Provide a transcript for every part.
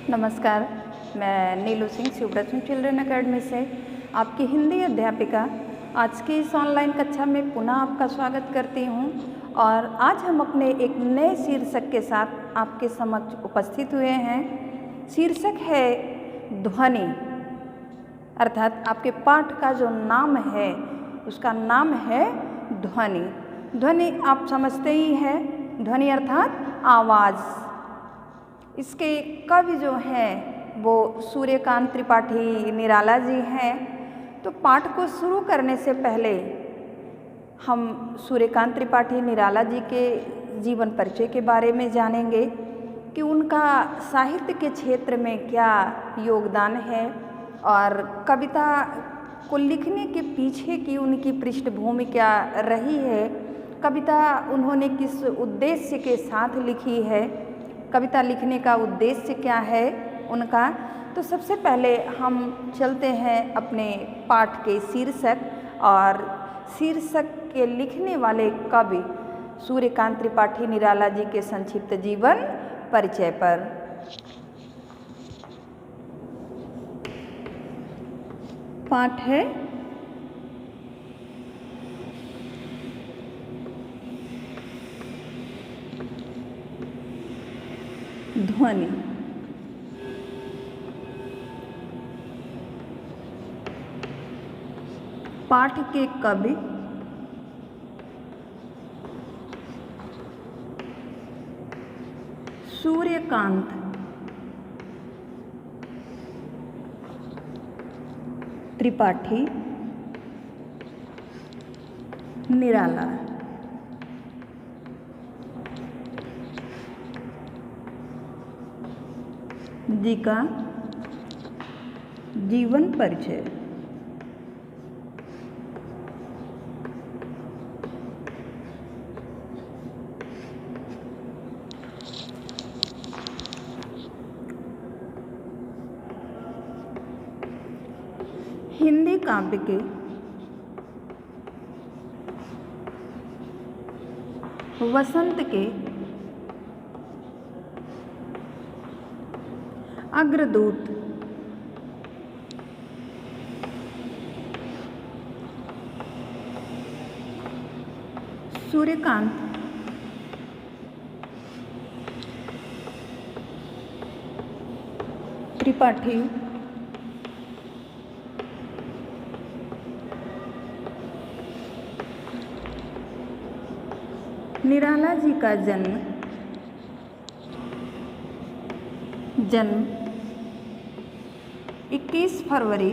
नमस्कार, मैं नीलू Singh Shivratna children academy से आपकी हिंदी अध्यापिका आज की इस ऑनलाइन कक्षा में पुनः आपका स्वागत करती हूं। और आज हम अपने एक नए शीर्षक के साथ आपके समक्ष उपस्थित हुए हैं। शीर्षक है ध्वनि, अर्थात आपके पाठ का जो नाम है उसका नाम है ध्वनि। ध्वनि आप समझते ही हैं, ध्वनि अर्थात आवाज़। इसके कवि जो हैं वो सूर्यकांत त्रिपाठी निराला जी हैं। तो पाठ को शुरू करने से पहले हम सूर्यकांत त्रिपाठी निराला जी के जीवन परिचय के बारे में जानेंगे कि उनका साहित्य के क्षेत्र में क्या योगदान है और कविता को लिखने के पीछे की उनकी पृष्ठभूमि क्या रही है, कविता उन्होंने किस उद्देश्य के साथ लिखी है, कविता लिखने का उद्देश्य क्या है उनका। तो सबसे पहले हम चलते हैं अपने पाठ के शीर्षक और शीर्षक के लिखने वाले कवि सूर्यकांत त्रिपाठी निराला जी के संक्षिप्त जीवन परिचय पर। पाठ है ध्वनि। पाठ के कवि सूर्यकांत त्रिपाठी निराला। जी का जीवन परिचय। हिंदी काव्य के वसंत के अग्रदूत सूर्यकांत त्रिपाठी निराला जी का जन्म 21 फरवरी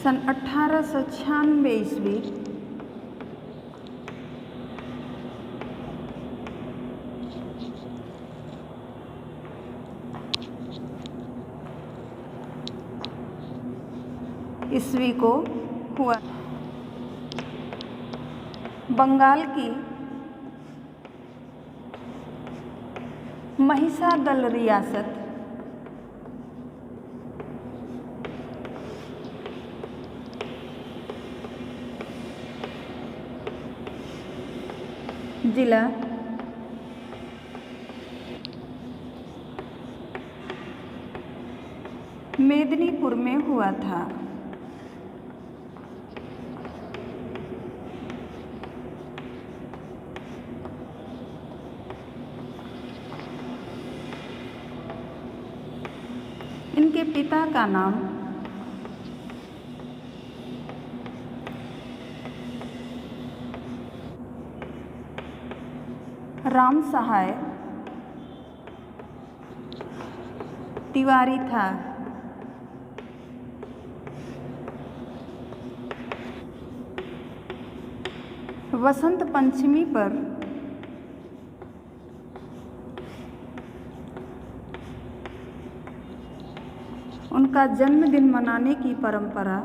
सन 1896 ईस्वी ईस्वी को हुआ। बंगाल की महिषादल रियासत जिला मेदिनीपुर में हुआ था। इनके पिता का नाम राम सहाय तिवारी था। वसंत पंचमी पर उनका जन्मदिन मनाने की परंपरा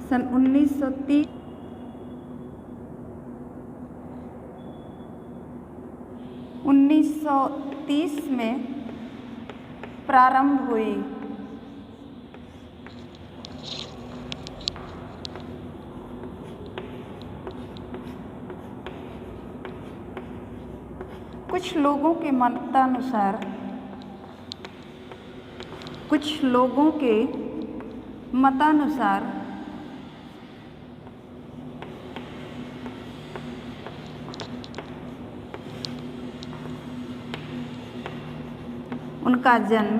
सन 1930 1930 में प्रारंभ हुई। कुछ लोगों के मतानुसार उनका जन्म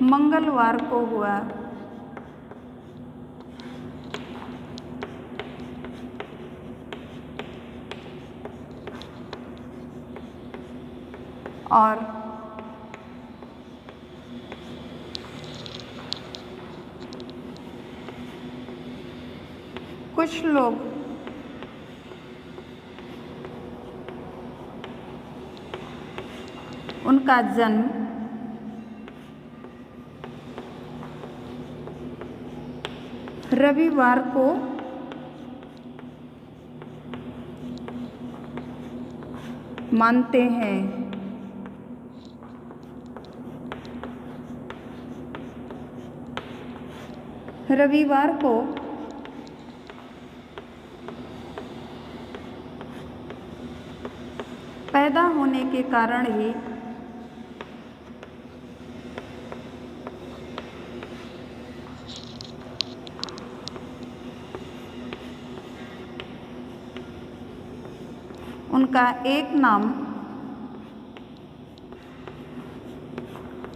मंगलवार को हुआ। और कुछ लोग उनका जन्म रविवार को मानते हैं। रविवार को पैदा होने के कारण ही उनका एक नाम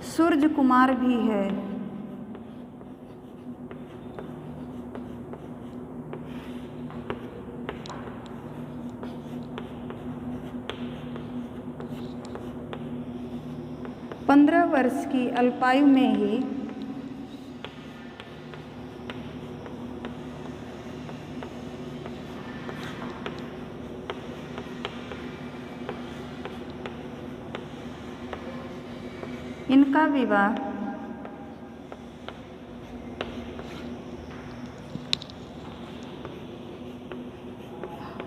सूर्य कुमार भी है। पंद्रह वर्ष की अल्पायु में ही इनका विवाह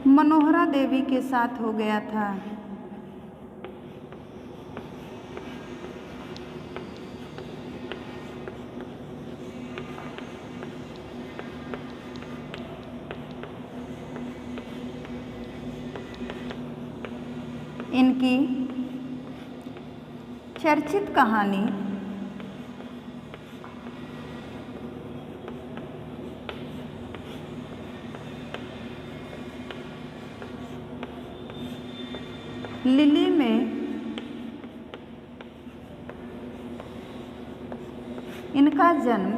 मनोहरा देवी के साथ हो गया था। इनकी चर्चित कहानी लिली में इनका जन्म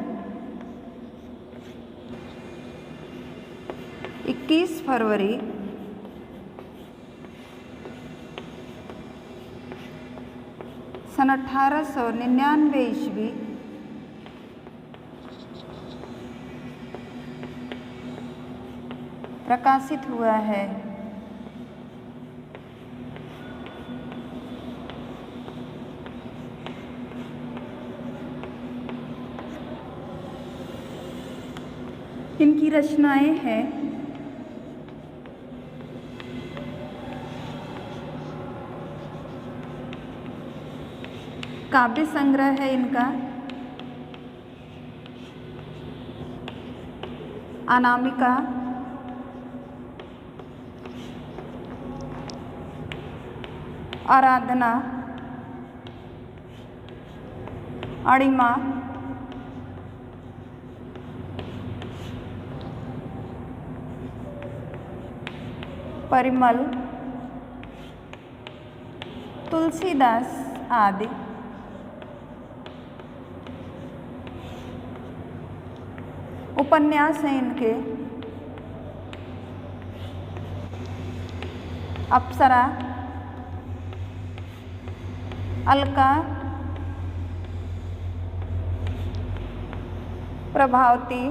21 फरवरी सन 1899 ईस्वी प्रकाशित हुआ है। इनकी रचनाएं हैं काव्य संग्रह है इनका अनामिका, आराधना, अणिमा, परिमल, तुलसीदास आदि। उपन्यास हैं इनके अप्सरा, अलका, प्रभावती,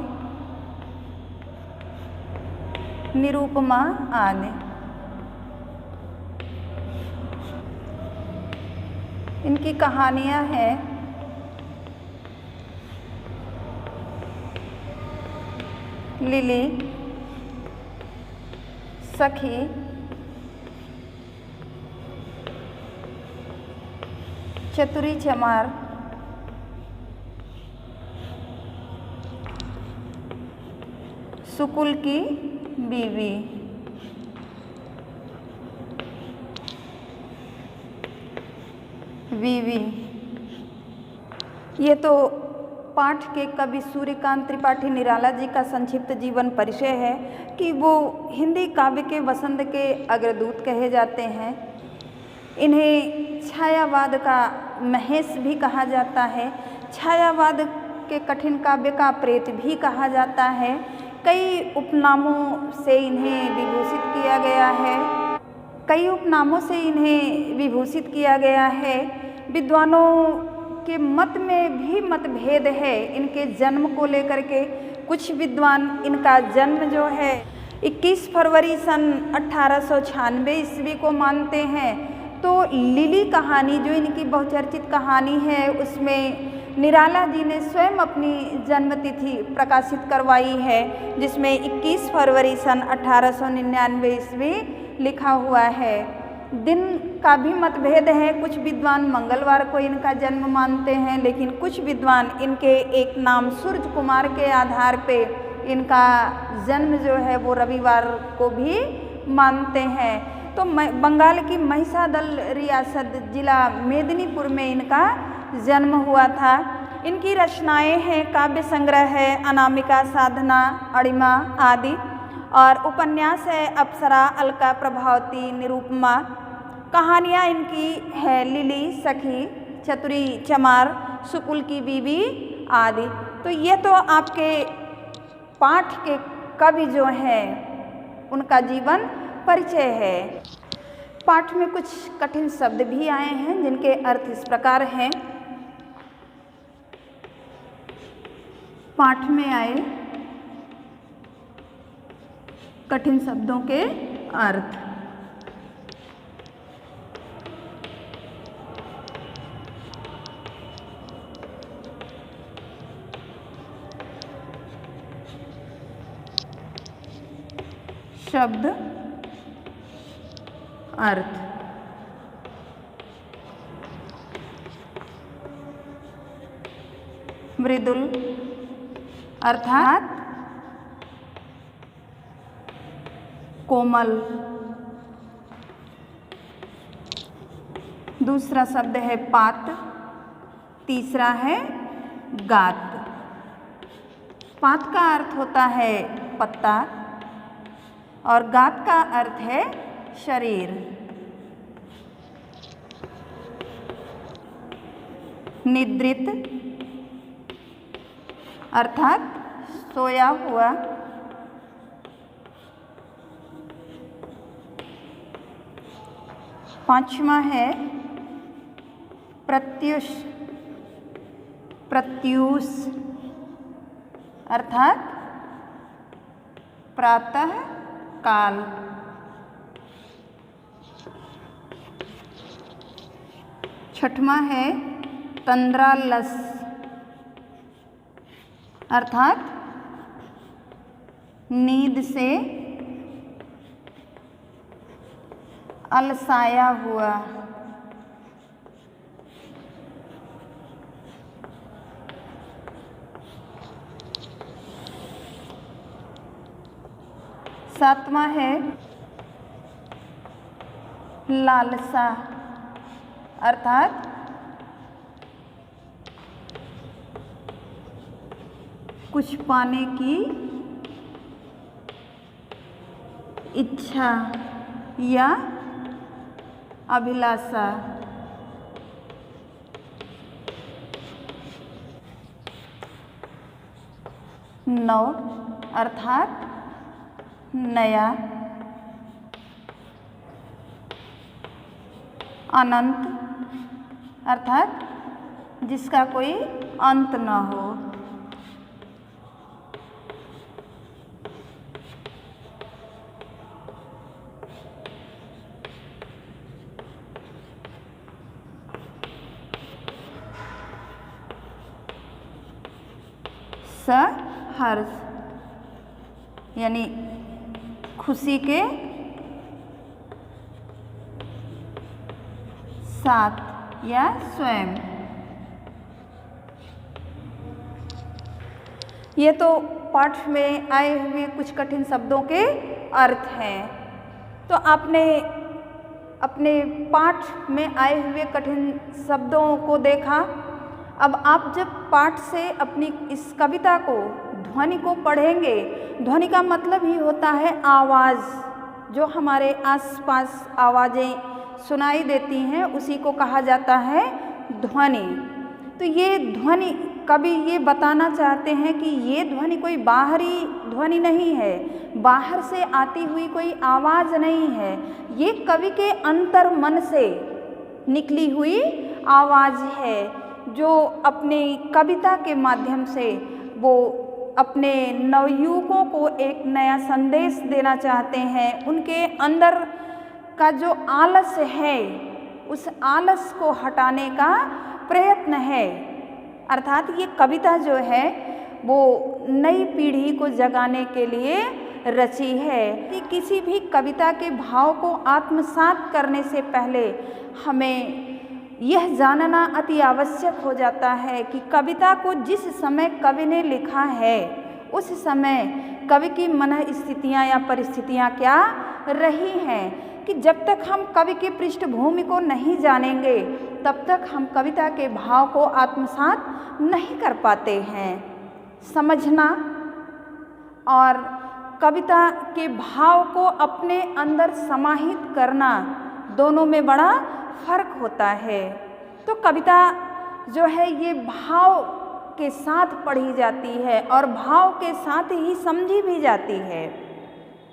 निरूपमा आदि। इनकी कहानियां हैं लिली, सखी, चतुरी चमार, सुकुल की बीवी। वीवी। ये तो पाठ के कवि सूर्यकांत त्रिपाठी निराला जी का संक्षिप्त जीवन परिचय है कि वो हिंदी काव्य के वसंत के अग्रदूत कहे जाते हैं। इन्हें छायावाद का महेश भी कहा जाता है, छायावाद के कठिन काव्य का प्रेत भी कहा जाता है। कई उपनामों से इन्हें विभूषित किया गया है, कई उपनामों से इन्हें विभूषित किया गया है। विद्वानों के मत में भी मतभेद है इनके जन्म को लेकर के। कुछ विद्वान इनका जन्म जो है 21 फरवरी सन 1896 ईस्वी को मानते हैं। तो लिली कहानी जो इनकी बहुचर्चित कहानी है उसमें निराला जी ने स्वयं अपनी जन्मतिथि प्रकाशित करवाई है, जिसमें 21 फरवरी सन 1899 ईस्वी लिखा हुआ है। दिन का भी मतभेद है, कुछ विद्वान मंगलवार को इनका जन्म मानते हैं, लेकिन कुछ विद्वान इनके एक नाम सूर्य कुमार के आधार पे इनका जन्म जो है वो रविवार को भी मानते हैं। तो बंगाल की महिषादल रियासत जिला मेदिनीपुर में इनका जन्म हुआ था। इनकी रचनाएं हैं, काव्य संग्रह है अनामिका, साधना, अणिमा आदि, और उपन्यास है अप्सरा, अलका, प्रभावती, निरूपमा। कहानियाँ इनकी है लिली, सखी, चतुरी चमार, सुकुल की बीवी आदि। तो ये तो आपके पाठ के कवि जो हैं उनका जीवन परिचय है। पाठ में कुछ कठिन शब्द भी आए हैं जिनके अर्थ इस प्रकार हैं। पाठ में आए कठिन शब्दों के अर्थ। शब्द अर्थ। मृदुल अर्थात कोमल। दूसरा शब्द है पात, तीसरा है गात। पात का अर्थ होता है पत्ता और गात का अर्थ है शरीर। निद्रित अर्थात सोया हुआ। पांचवा है प्रत्युष, प्रत्यूष अर्थात प्रातः काल। छठवां है तंद्रालस अर्थात नींद से अलसाया हुआ। सातवां है लालसा अर्थात कुछ पाने की इच्छा या अभिलाषा। नव अर्थात नया। अनंत अर्थात जिसका कोई अंत न हो। सहर्ष यानी खुशी के साथ। या स्वयं। ये तो पाठ में आए हुए कुछ कठिन शब्दों के अर्थ हैं। तो आपने अपने पाठ में आए हुए कठिन शब्दों को देखा। अब आप जब पाठ से अपनी इस कविता को, ध्वनि को पढ़ेंगे, ध्वनि का मतलब ही होता है आवाज़, जो हमारे आसपास आवाज़ें सुनाई देती हैं उसी को कहा जाता है ध्वनि। तो ये ध्वनि, कवि ये बताना चाहते हैं कि ये ध्वनि कोई बाहरी ध्वनि नहीं है, बाहर से आती हुई कोई आवाज़ नहीं है, ये कवि के अंतर मन से निकली हुई आवाज़ है, जो अपनी कविता के माध्यम से वो अपने नवयुवकों को एक नया संदेश देना चाहते हैं। उनके अंदर का जो आलस है, उस आलस को हटाने का प्रयत्न है। अर्थात ये कविता जो है वो नई पीढ़ी को जगाने के लिए रची है। कि किसी भी कविता के भाव को आत्मसात करने से पहले हमें यह जानना अति आवश्यक हो जाता है कि कविता को जिस समय कवि ने लिखा है उस समय कवि की मन स्थितियाँ या परिस्थितियाँ क्या रही हैं। कि जब तक हम कवि की पृष्ठभूमि को नहीं जानेंगे तब तक हम कविता के भाव को आत्मसात नहीं कर पाते हैं। समझना और कविता के भाव को अपने अंदर समाहित करना, दोनों में बड़ा फर्क होता है। तो कविता जो है ये भाव के साथ पढ़ी जाती है और भाव के साथ ही समझी भी जाती है,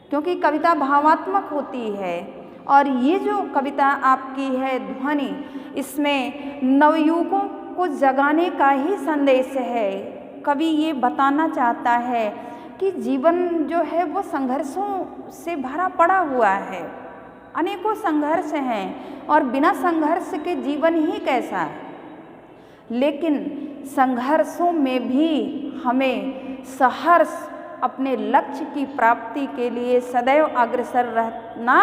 क्योंकि कविता भावात्मक होती है। और ये जो कविता आपकी है ध्वनि, इसमें नवयुवकों को जगाने का ही संदेश है। कवि ये बताना चाहता है कि जीवन जो है वो संघर्षों से भरा पड़ा हुआ है, अनेकों संघर्ष हैं और बिना संघर्ष के जीवन ही कैसा है। लेकिन संघर्षों में भी हमें सहर्ष अपने लक्ष्य की प्राप्ति के लिए सदैव अग्रसर रहना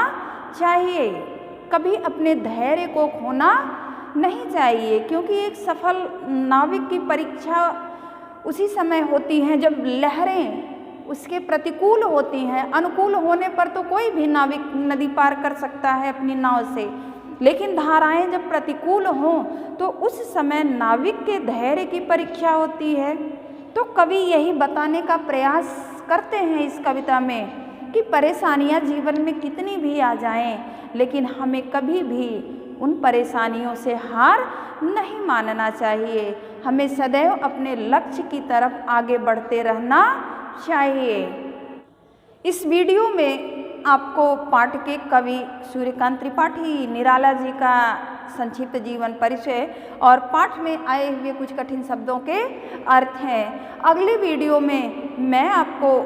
चाहिए। कभी अपने धैर्य को खोना नहीं चाहिए, क्योंकि एक सफल नाविक की परीक्षा उसी समय होती है जब लहरें उसके प्रतिकूल होती हैं। अनुकूल होने पर तो कोई भी नाविक नदी पार कर सकता है अपनी नाव से, लेकिन धाराएं जब प्रतिकूल हों तो उस समय नाविक के धैर्य की परीक्षा होती है। तो कवि यही बताने का प्रयास करते हैं इस कविता में कि परेशानियां जीवन में कितनी भी आ जाएं, लेकिन हमें कभी भी उन परेशानियों से हार नहीं मानना चाहिए। हमें सदैव अपने लक्ष्य की तरफ आगे बढ़ते रहना चाहिए। इस वीडियो में आपको पाठ के कवि सूर्यकांत त्रिपाठी निराला जी का संक्षिप्त जीवन परिचय और पाठ में आए हुए कुछ कठिन शब्दों के अर्थ हैं। अगले वीडियो में मैं आपको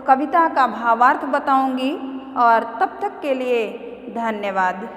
कविता का भावार्थ बताऊंगी और तब तक के लिए धन्यवाद।